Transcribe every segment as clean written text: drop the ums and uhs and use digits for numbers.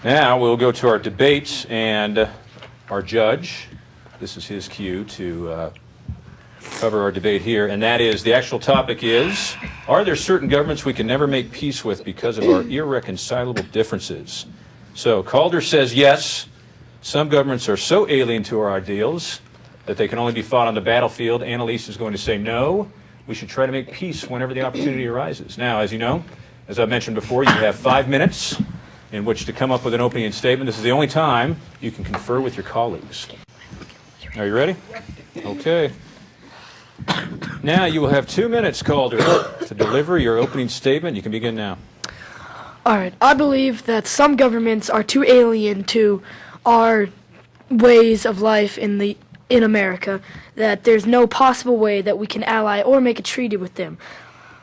Now we'll go to our debates, and our judge, this is his cue to cover our debate here, and that is, the actual topic is, are there certain governments we can never make peace with because of our irreconcilable differences? So Calder says yes, some governments are so alien to our ideals that they can only be fought on the battlefield. Analisa is going to say no, we should try to make peace whenever the opportunity arises. Now, as you know, as I mentioned before, you have 5 minutes in which to come up with an opening statement. This is the only time you can confer with your colleagues. Are you ready? Okay. Now you will have 2 minutes, Calder, to deliver your opening statement. You can begin now. All right. I believe that some governments are too alien to our ways of life in America, that there's no possible way that we can ally or make a treaty with them.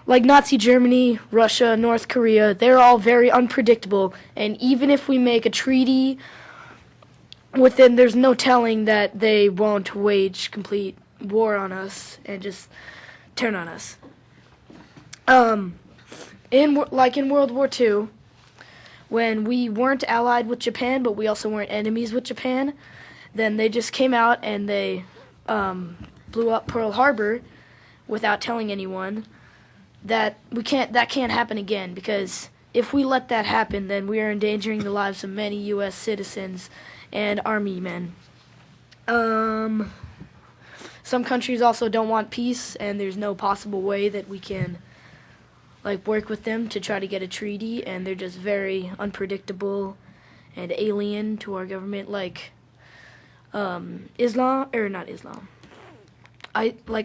Like Nazi Germany, Russia, North Korea, they're all very unpredictable, and even if we make a treaty with them, there's no telling that they won't wage complete war on us and just turn on us. In World War II, when we weren't allied with Japan, but we also weren't enemies with Japan, then they just came out and they blew up Pearl Harbor without telling anyone. That can't happen again, because if we let that happen, then we are endangering the lives of many U.S. citizens and Army men. Some countries also don't want peace, and there's no possible way that we can work with them to try to get a treaty, and they're just very unpredictable and alien to our government,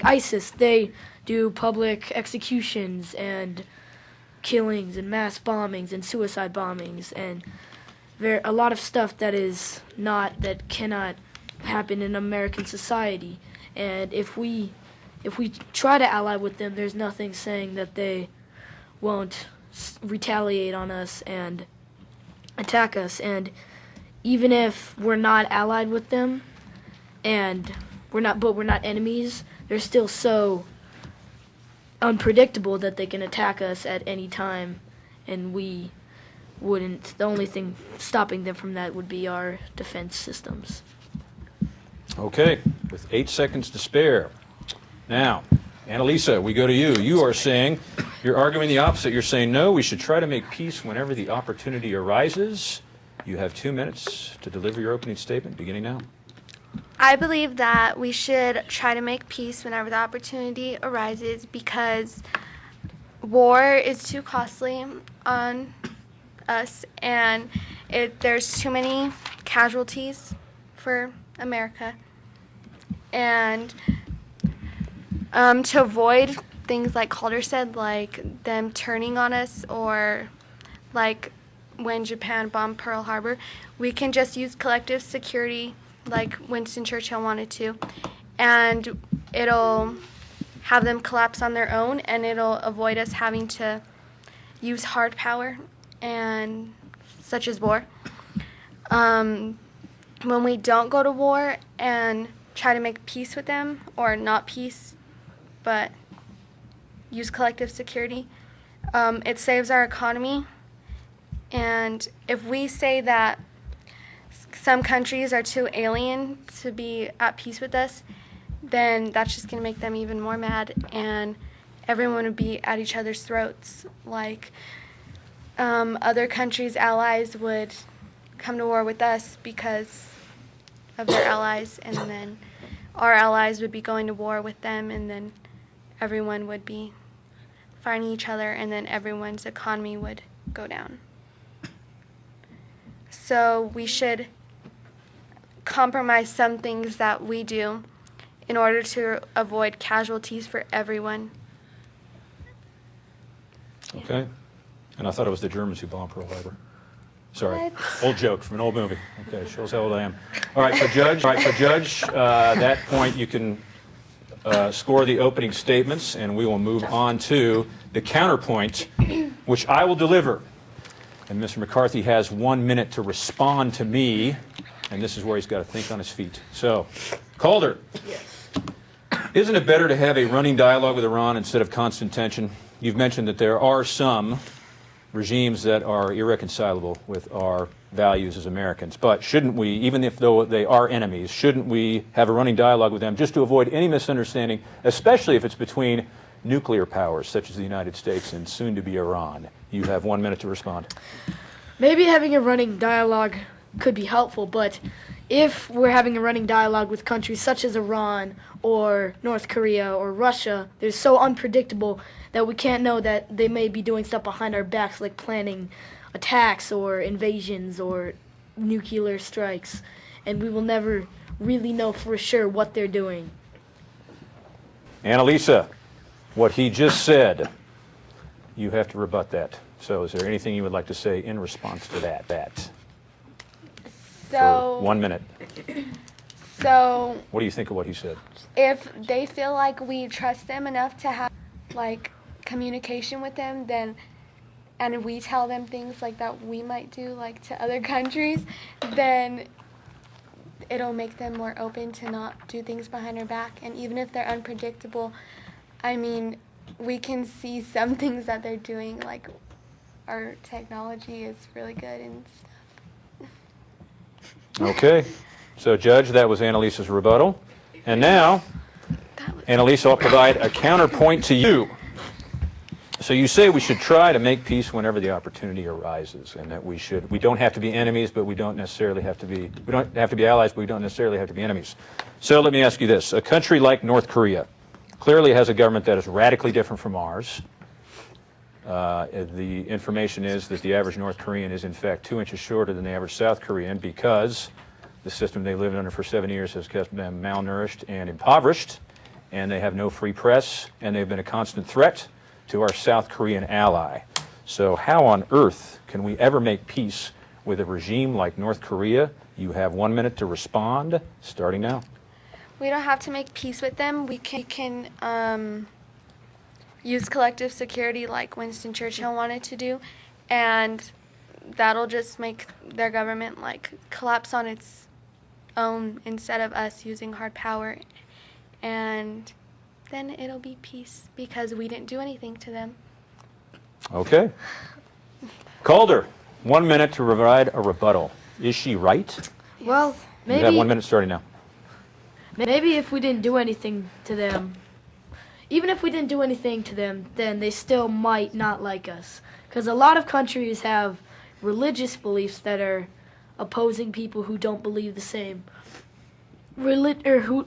ISIS. They do public executions and killings and mass bombings and suicide bombings and a lot of stuff that cannot happen in American society. And if we try to ally with them, there's nothing saying that they won't retaliate on us and attack us. And even if we're not allied with them, and we're not enemies, they're still so unpredictable that they can attack us at any time, and we wouldn't. The only thing stopping them from that would be our defense systems. Okay, with 8 seconds to spare. Now, Analisa, we go to you. You are saying, you're arguing the opposite. You're saying, no, we should try to make peace whenever the opportunity arises. You have 2 minutes to deliver your opening statement, beginning now. I believe that we should try to make peace whenever the opportunity arises, because war is too costly on us, and there's too many casualties for America. And to avoid things like Calder said, like them turning on us, or like when Japan bombed Pearl Harbor, we can just use collective security like Winston Churchill wanted to, and it'll have them collapse on their own, and it'll avoid us having to use hard power, and such as war. When we don't go to war and try to make peace with them, or not peace, but use collective security, it saves our economy. And if we say that some countries are too alien to be at peace with us, then that's just going to make them even more mad, and everyone would be at each other's throats. Like other countries' allies would come to war with us because of their allies, and then our allies would be going to war with them, and then everyone would be fighting each other, and then everyone's economy would go down. So we should compromise some things that we do in order to avoid casualties for everyone. Okay. And I thought it was the Germans who bombed Pearl Harbor. Sorry. What? Old joke from an old movie. Okay, shows how old I am. All right, so Judge, that point you can score the opening statements, and we will move on to the counterpoint, which I will deliver. And Mr. McCarthy has 1 minute to respond to me, and this is where he's got to think on his feet. So, Calder. Yes. Isn't it better to have a running dialogue with Iran instead of constant tension? You've mentioned that there are some regimes that are irreconcilable with our values as Americans. But shouldn't we, even if though they are enemies, shouldn't we have a running dialogue with them just to avoid any misunderstanding, especially if it's between nuclear powers such as the United States and soon to be Iran? You have 1 minute to respond. Maybe having a running dialogue could be helpful, but if we're having a running dialogue with countries such as Iran or North Korea or Russia, they're so unpredictable that we can't know that they may be doing stuff behind our backs, like planning attacks or invasions or nuclear strikes, and we will never really know for sure what they're doing. Analisa, what he just said, you have to rebut that. So is there anything you would like to say in response to that? So For 1 minute. So What do you think of what he said? if they feel like we trust them enough to have like communication with them, then and we tell them things like that we might do like to other countries, then it'll make them more open to not do things behind our back. And even if they're unpredictable, I mean, we can see some things that they're doing, like our technology is really good and stuff. Okay. So, Judge, that was Annalisa's rebuttal. And now, Annalisa, I'll provide a counterpoint to you. So you say we should try to make peace whenever the opportunity arises, and that we don't have to be enemies, but we don't have to be allies, but we don't necessarily have to be enemies. So let me ask you this. A country like North Korea clearly has a government that is radically different from ours. The information is that the average North Korean is in fact 2 inches shorter than the average South Korean because the system they lived under for 7 years has kept them malnourished and impoverished, and they have no free press, and they've been a constant threat to our South Korean ally. So how on earth can we ever make peace with a regime like North Korea? You have 1 minute to respond, starting now. We don't have to make peace with them. We can use collective security like Winston Churchill wanted to do, and that'll just make their government like collapse on its own instead of us using hard power, and then it'll be peace because we didn't do anything to them. Okay. Calder, 1 minute to provide a rebuttal. Is she right? Well, You have 1 minute starting now. maybe if we didn't do anything to them, even if we didn't do anything to them, then they still might not like us. Because a lot of countries have religious beliefs that are opposing people who don't believe the same or who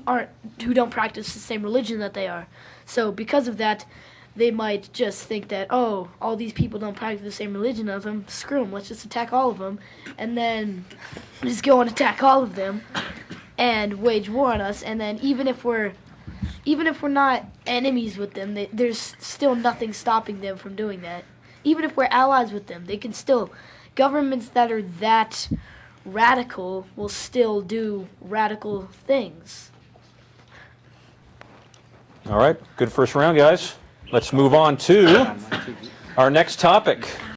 don't practice the same religion that they are. So because of that, they might just think that, oh, all these people don't practice the same religion as them. Screw them. Let's just attack all of them, and then just go and attack all of them and wage war on us. And then even if we're not enemies with them, there's still nothing stopping them from doing that. Even if we're allies with them, they can still, governments that are that radical will still do radical things. All right, good first round, guys. Let's move on to our next topic.